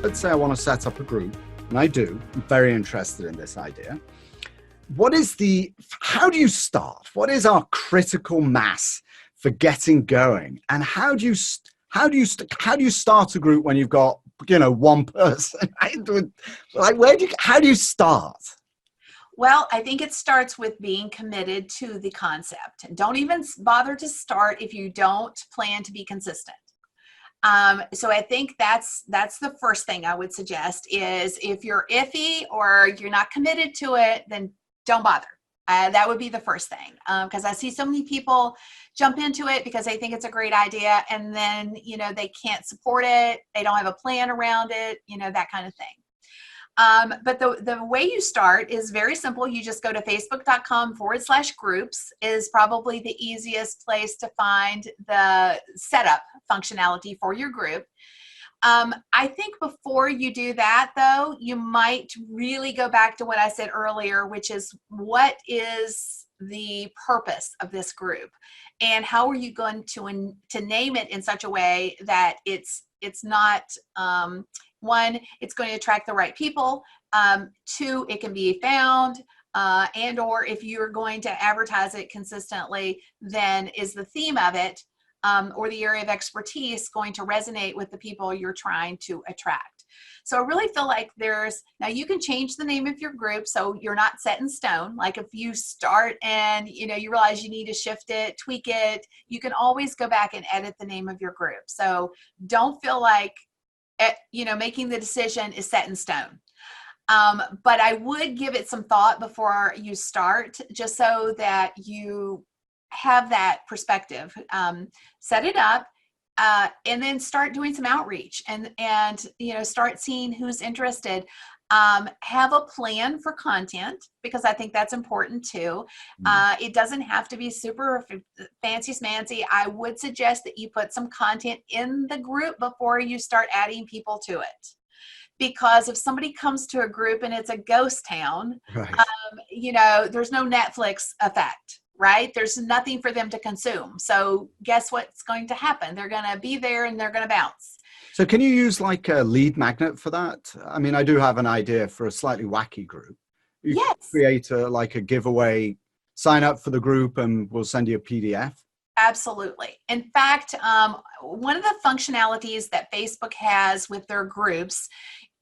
Let's say I want to set up a group, and I do. I'm very interested in this idea. How do you start? What is our critical mass for getting going? And how do you start a group when you've got, one person? How do you start? Well, I think it starts with being committed to the concept. Don't even bother to start if you don't plan to be consistent. So I think that's the first thing I would suggest is if you're iffy or you're not committed to it, then don't bother. That would be the first thing, because I see so many people jump into it because they think it's a great idea, and then they can't support it, they don't have a plan around it, that kind of thing. But the way you start is very simple. You just go to facebook.com/groups is probably the easiest place to find the setup functionality for your group. I think before you do that, though, you might really go back to what I said earlier, which is what is the purpose of this group, and how are you going to name it in such a way that it's not one, it's going to attract the right people. Two, it can be found. And or if you're going to advertise it consistently, then is the theme of it or the area of expertise going to resonate with the people you're trying to attract? So I really feel like now you can change the name of your group so you're not set in stone. Like if you start and you realize you need to shift it, tweak it, you can always go back and edit the name of your group. So don't feel like making the decision is set in stone. But I would give it some thought before you start, just so that you have that perspective. Set it up, and then start doing some outreach and start seeing who's interested. Have a plan for content, because I think that's important too. It doesn't have to be super fancy smancy. I would suggest that you put some content in the group before you start adding people to it. Because if somebody comes to a group and it's a ghost town, Right. There's no Netflix effect, right? There's nothing for them to consume. So guess what's going to happen? They're going to be there and they're going to bounce. So can you use like a lead magnet for that? I mean, I do have an idea for a slightly wacky group. You Yes. create a giveaway, sign up for the group, and we'll send you a PDF. Absolutely. In fact, one of the functionalities that Facebook has with their groups,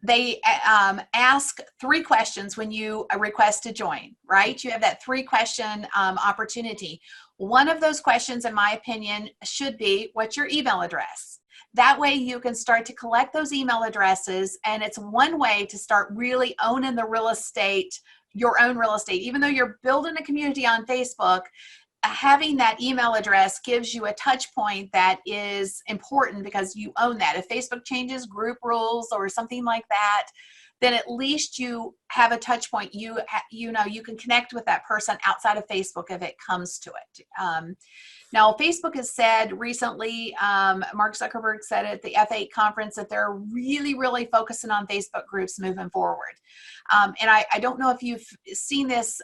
they ask 3 questions when you request to join, right? You have that 3-question opportunity. One of those questions, in my opinion, should be, what's your email address? That way you can start to collect those email addresses, and it's one way to start really owning the real estate, your own real estate. Even though you're building a community on Facebook, having that email address gives you a touch point that is important because you own that. If Facebook changes group rules or something like that, then at least you have a touch point. You can connect with that person outside of Facebook if it comes to it. Now, Facebook has said recently, Mark Zuckerberg said at the F8 conference that they're really, really focusing on Facebook groups moving forward. And I don't know if you've seen this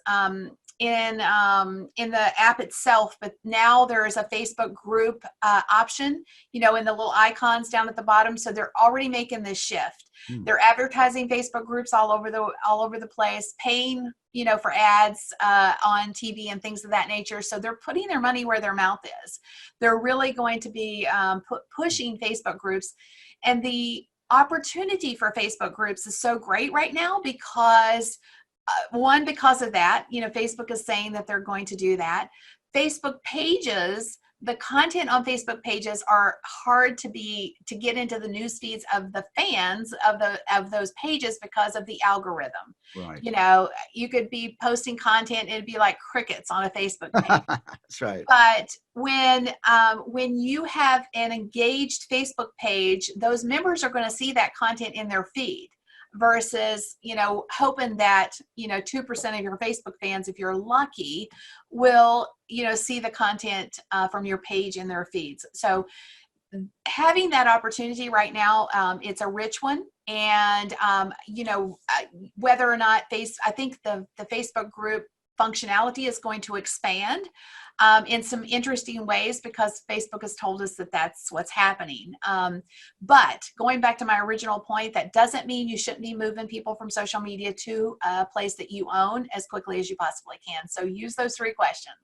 in the app itself, but now there is a Facebook group option, in the little icons down at the bottom. So they're already making this shift. They're advertising Facebook groups all over the place, paying for ads on TV and things of that nature. So they're putting their money where their mouth is. They're really going to be pushing Facebook groups, and the opportunity for Facebook groups is so great right now because because of that, Facebook is saying that they're going to do that. Facebook pages, the content on Facebook pages are hard to get into the news feeds of the fans of those pages because of the algorithm. Right. You could be posting content and it'd be like crickets on a Facebook page. That's right. But when you have an engaged Facebook page, those members are going to see that content in their feed. Versus, hoping that, 2% of your Facebook fans, if you're lucky, will, see the content from your page in their feeds. So having that opportunity right now, it's a rich one. And, whether or not I think the Facebook group functionality is going to expand in some interesting ways, because Facebook has told us that that's what's happening. But going back to my original point, that doesn't mean you shouldn't be moving people from social media to a place that you own as quickly as you possibly can. So use those 3 questions.